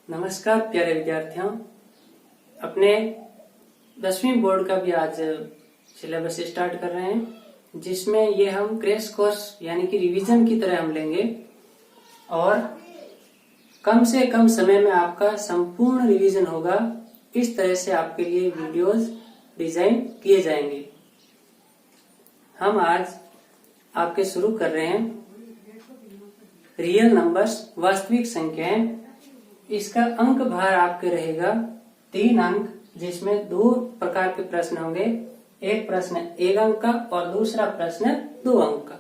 नमस्कार प्यारे विद्यार्थियों, अपने 10वीं बोर्ड का भी आज सिलेबस स्टार्ट कर रहे हैं, जिसमें ये हम क्रैश कोर्स यानी कि रिवीजन की तरह हम लेंगे और कम से कम समय में आपका संपूर्ण रिवीजन होगा। इस तरह से आपके लिए वीडियोस डिजाइन किए जाएंगे। हम आज आपके शुरू कर रहे हैं रियल नंबर्स, वास्तविक संख्याएं। इसका अंक भार आपके रहेगा 3 अंक, जिसमें 2 प्रकार के प्रश्न होंगे। एक प्रश्न 1 अंक का और दूसरा प्रश्न 2 अंक का।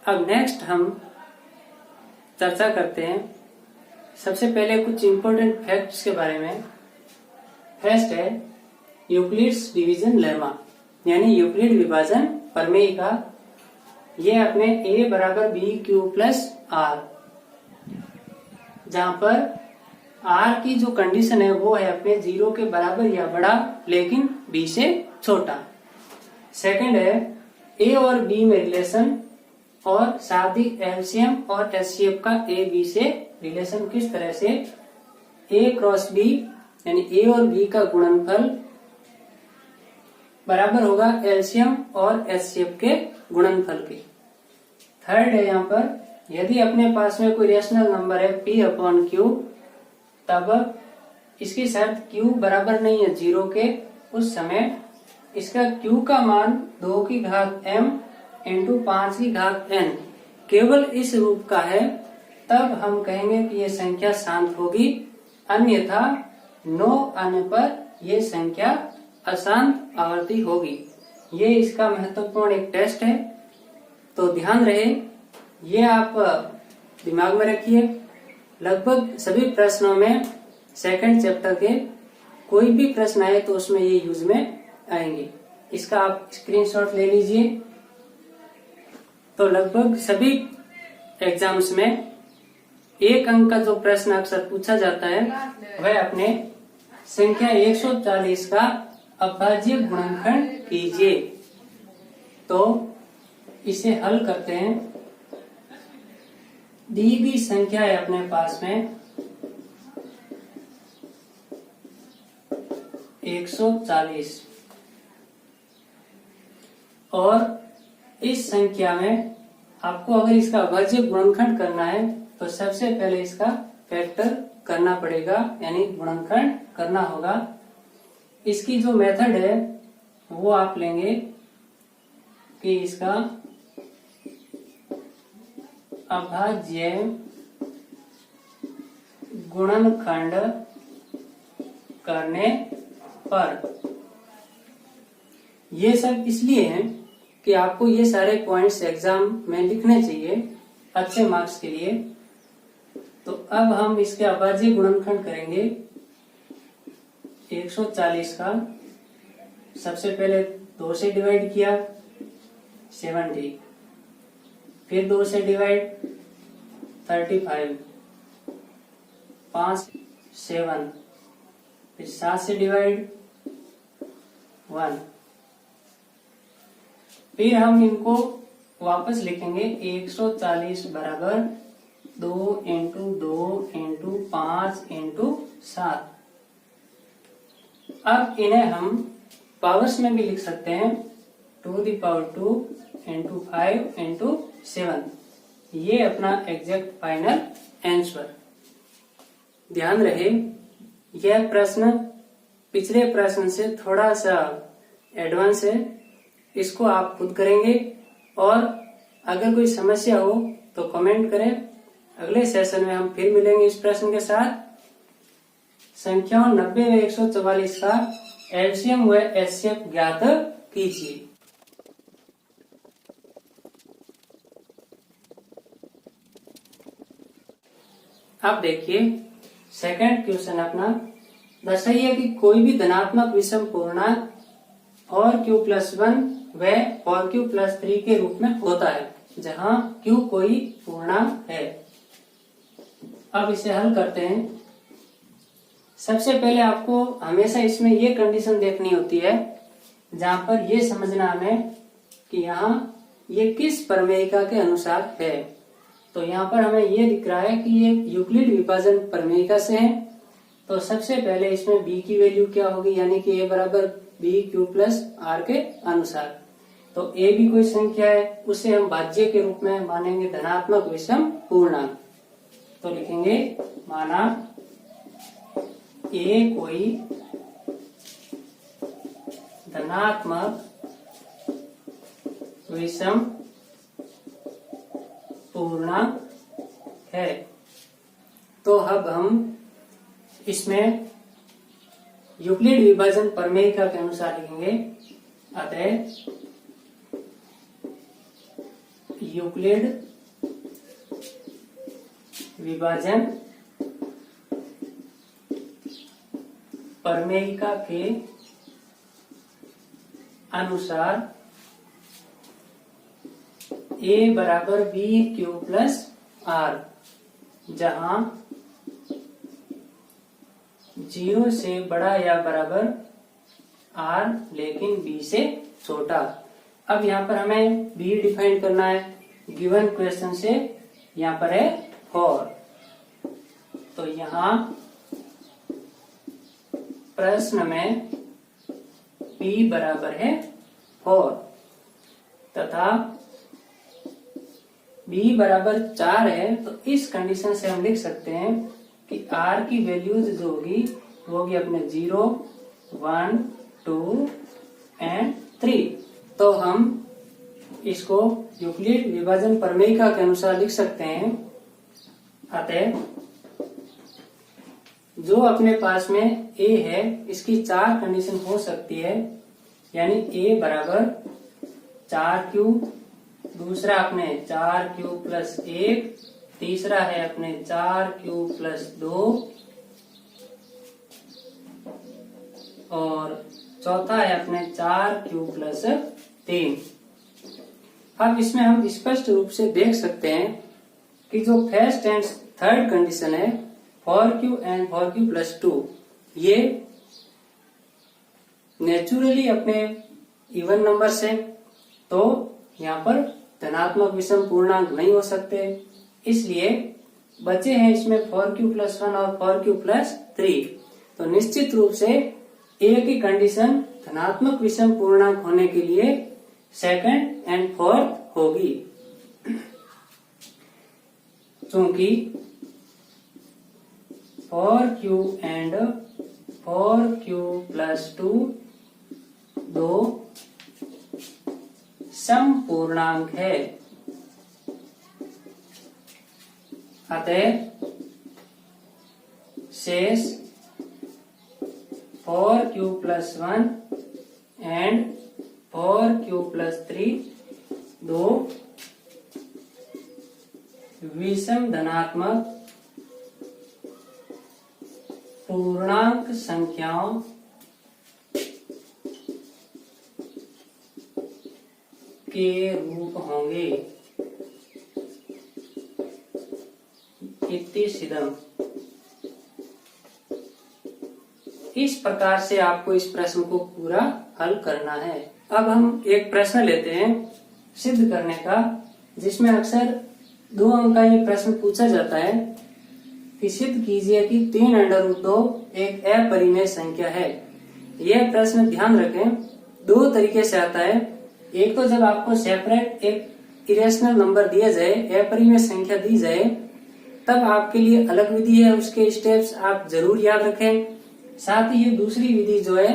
अब नेक्स्ट हम चर्चा करते हैं सबसे पहले कुछ इम्पोर्टेंट फैक्ट्स के बारे में। फर्स्ट है यूक्लिड्स डिवीजन लेमा, यानी यूक्लिड विभाजन प्रमेय का। ये अपने a बराबर बी क्यू प्लस आर, जहां पर r की जो कंडीशन है वो है अपने 0 के बराबर या बड़ा लेकिन b से छोटा। सेकंड है a और b में रिलेशन और साथ ही एलसीएम और एचसीएफ का ए बी से रिलेशन। किस तरह से a क्रॉस b यानी a और b का गुणनफल बराबर होगा एलसीएम और एचसीएफ के गुणनफल के। थर्ड है यहाँ पर यदि अपने पास में कोई रेशनल नंबर है p अपॉन क्यू, तब इसकी शर्त q बराबर नहीं है 0 के, उस समय इसका q का मान 2 की घात m इंटू 5 की घात n केवल इस रूप का है, तब हम कहेंगे कि ये संख्या शांत होगी। अन्यथा नो आने पर यह संख्या अशांत आवर्ती होगी। ये इसका महत्वपूर्ण एक टेस्ट है, तो ध्यान रहे, ये आप दिमाग में रखिए। लगभग सभी प्रश्नों में सेकंड चैप्टर के कोई भी प्रश्न आए तो उसमें ये यूज में आएंगे। इसका आप स्क्रीनशॉट ले लीजिए। तो लगभग सभी एग्जाम्स में 1 अंक का जो प्रश्न अक्सर पूछा जाता है वह अपने संख्या 140 का अभाज्य गुणनखंड कीजिए। तो इसे हल करते हैं। दी गई संख्या है अपने पास में 140 और इस संख्या में आपको अगर इसका अभाज्य गुणनखंड करना है तो सबसे पहले इसका फैक्टर करना पड़ेगा, यानी गुणनखंड करना होगा। इसकी जो मेथड है वो आप लेंगे कि इसका अभाज्य गुणनखंड करने पर, ये सब इसलिए है कि आपको ये सारे पॉइंट्स एग्जाम में लिखने चाहिए अच्छे मार्क्स के लिए। तो अब हम इसके अभाज्य गुणनखंड करेंगे 140 का। सबसे पहले 2 से डिवाइड किया 70, फिर 2 से डिवाइड 35, 5 7, फिर 7 से डिवाइड 1। फिर हम इनको वापस लिखेंगे 140 बराबर 2 इंटू 2 इंटू 5 इंटू 7। अब इन्हें हम पावर्स में भी लिख सकते हैं 2 दी पावर 2 इंटू 5 इंटू 7। ये अपना एग्जैक्ट फाइनल आंसर। ध्यान रहे, यह प्रश्न पिछले प्रश्न से थोड़ा सा एडवांस है। इसको आप खुद करेंगे और अगर कोई समस्या हो तो कमेंट करें। अगले सेशन में हम फिर मिलेंगे इस प्रश्न के साथ। संख्याओं 90 व 144 का एलसीएम व एचसीएफ ज्ञात कीजिए। अब देखिए सेकंड क्वेश्चन अपना, दर्शाइए कि कोई भी धनात्मक विषम पूर्णांक और q+1 व और q+3 के रूप में होता है। जहां q कोई पूर्णांक है। अब इसे हल करते हैं। सबसे पहले आपको हमेशा इसमें ये कंडीशन देखनी होती है जहां पर ये समझना हमें कि यहाँ ये किस प्रमेयिका के अनुसार है। तो यहाँ पर हमें ये दिख रहा है कि ये यूक्लिड विभाजन प्रमेयिका से है। तो सबसे पहले इसमें b की वैल्यू क्या होगी, यानी कि a बराबर बी क्यू प्लस आर के अनुसार। तो a भी कोई संख्या है, उसे हम भाज्य के रूप में मानेंगे धनात्मक विषम पूर्णांक। तो लिखेंगे माना a कोई धनात्मक विषम पूर्णांक है। तो अब हम इसमें यूक्लिड विभाजन प्रमेयिका के अनुसार लिखेंगे, अतः यूक्लिड विभाजन प्रमेयिका के अनुसार a बराबर बी क्यू प्लस आर, जहां 0 से बड़ा या बराबर r लेकिन b से छोटा। अब यहाँ पर हमें b डिफाइन करना है गिवन क्वेश्चन से। यहाँ पर है 4, तो यहाँ प्रश्न में b बराबर है 4 तथा b बराबर 4 है। तो इस कंडीशन से हम लिख सकते हैं कि r की वैल्यूज जो होगी वो होगी अपने 0, 1, 2 एंड 3। तो हम इसको यूक्लिड विभाजन प्रमेयिका के अनुसार लिख सकते हैं। अतः जो अपने पास में a है इसकी 4 कंडीशन हो सकती है, यानी a बराबर 4q, दूसरा अपने 4q प्लस 1, तीसरा है अपने 4q प्लस 2 और चौथा है अपने 4q प्लस 3। अब इसमें हम स्पष्ट रूप से देख सकते हैं कि जो फर्स्ट एंड थर्ड कंडीशन है 4q एंड 4q प्लस 2, ये नेचुरली अपने इवन नंबर्स है, तो यहाँ पर धनात्मक विषम पूर्णांक नहीं हो सकते। इसलिए बचे हैं इसमें 4q प्लस 1 और 4q प्लस 3। तो निश्चित रूप से a की कंडीशन धनात्मक विषम पूर्णांक होने के लिए सेकंड एंड फोर्थ होगी, क्योंकि 4q एंड 4q प्लस 2 दो सम पूर्णांक है। अतः शेष 4q plus 1 and 4q plus 3 दो विषम धनात्मक पूर्णांक संख्याओं के रूप होंगे। इति सिद्धम। इस प्रकार से आपको इस प्रश्न को पूरा हल करना है। अब हम एक प्रश्न लेते हैं सिद्ध करने का, जिसमें अक्सर 2 अंक का ये प्रश्न पूछा जाता है कि सिद्ध कीजिए कि 3√2 एक अपरिमेय संख्या है। यह प्रश्न ध्यान रखें 2 तरीके से आता है। एक तो जब आपको सेपरेट एक इरेशनल नंबर दिया जाए, अपरिमेय संख्या दी जाए, तब आपके लिए अलग विधि है, उसके स्टेप्स आप जरूर याद रखें। साथ ही ये दूसरी विधि जो है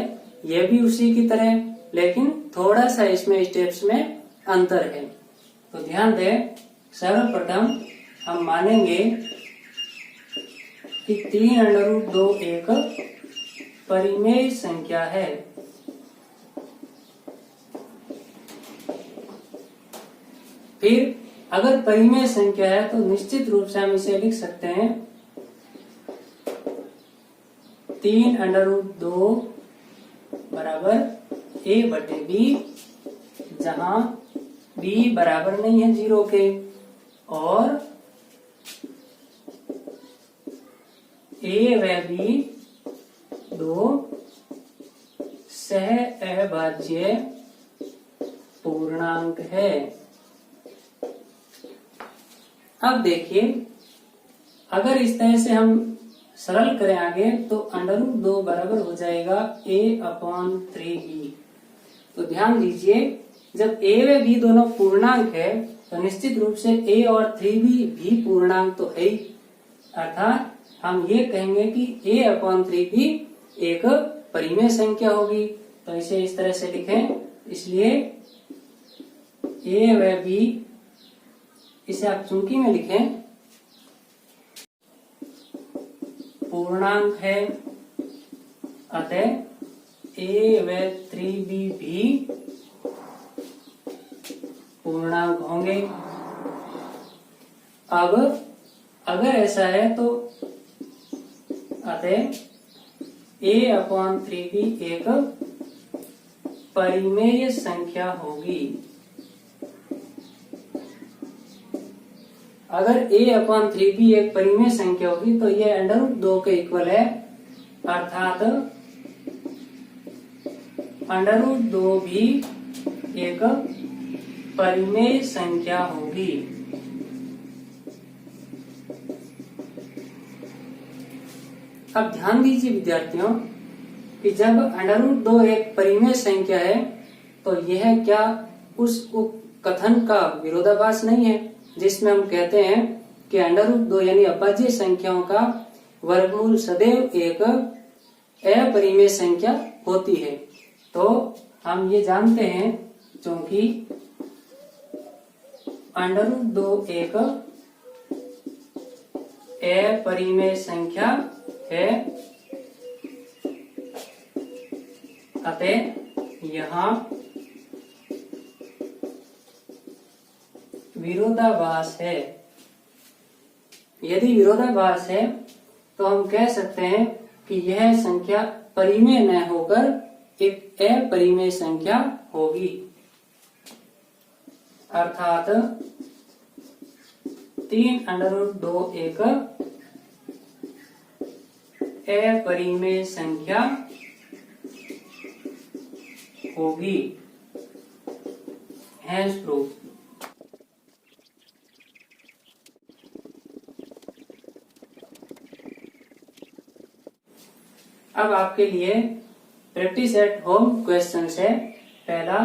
ये भी उसी की तरह, लेकिन थोड़ा सा इसमें स्टेप्स में अंतर है। तो ध्यान दें, सर्वप्रथम हम मानेंगे कि 3√2 एक परिमेय संख्या है। फिर अगर परिमेय संख्या है तो निश्चित रूप से हम इसे लिख सकते हैं 3√2 बराबर a/b, जहां b बराबर नहीं है 0 के, और a व b दो सह अभाज्य पूर्णांक है। अब देखिए, अगर इस तरह से हम सरल करें आगे तो √2 बराबर हो जाएगा a/3b। तो ध्यान दीजिए, जब a व b दोनों पूर्णांक है तो निश्चित रूप से a और 3b भी पूर्णांक तो है ही, अर्थात हम ये कहेंगे कि a/3b एक परिमेय संख्या होगी। तो इसे इस तरह से लिखें, इसलिए a व b इसे आप चुंकी में लिखें, पूर्णांक है, अतः a व 3b भी पूर्णांक होंगे। अब अगर ऐसा है तो अतः a/3b एक परिमेय संख्या होगी। अगर a/3b एक परिमेय संख्या होगी तो यह √2 के इक्वल है, अर्थात √2 भी एक परिमेय संख्या होगी। अब ध्यान दीजिए विद्यार्थियों कि जब √2 एक परिमेय संख्या है तो यह क्या उस कथन का विरोधाभास नहीं है जिसमें हम कहते हैं कि √2 यानी अभाज्य संख्याओं का वर्गमूल सदैव एक अपरिमेय संख्या होती है। तो हम ये जानते हैं, क्योंकि √2 एक अपरिमेय संख्या है, अतः यहाँ विरोधाभास है। यदि विरोधाभास है तो हम कह सकते हैं कि यह संख्या परिमेय न होकर एक अपरिमेय संख्या होगी, अर्थात 3√2 एक अपरिमेय संख्या होगी। Hence proof. अब आपके लिए प्रैक्टिस एट होम क्वेश्चंस है। पहला,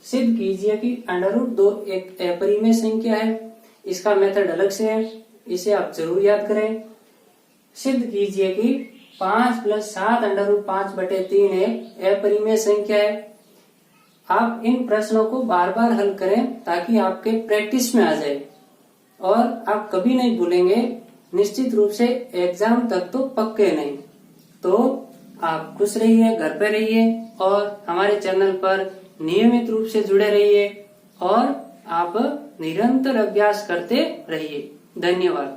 सिद्ध कीजिए कि √2 एक अपरिमेय संख्या है। इसका मेथड अलग से है, इसे आप जरूर याद करें। सिद्ध कीजिए कि 5 + 7 √5/3 एक अपरिमेय संख्या है। आप इन प्रश्नों को बार बार हल करें ताकि आपके प्रैक्टिस में आ जाए और आप कभी नहीं भूलेंगे, निश्चित रूप से एग्जाम तक तो पक्के नहीं। तो आप खुश रहिए, घर पे रहिए और हमारे चैनल पर नियमित रूप से जुड़े रहिए और आप निरंतर अभ्यास करते रहिए। धन्यवाद।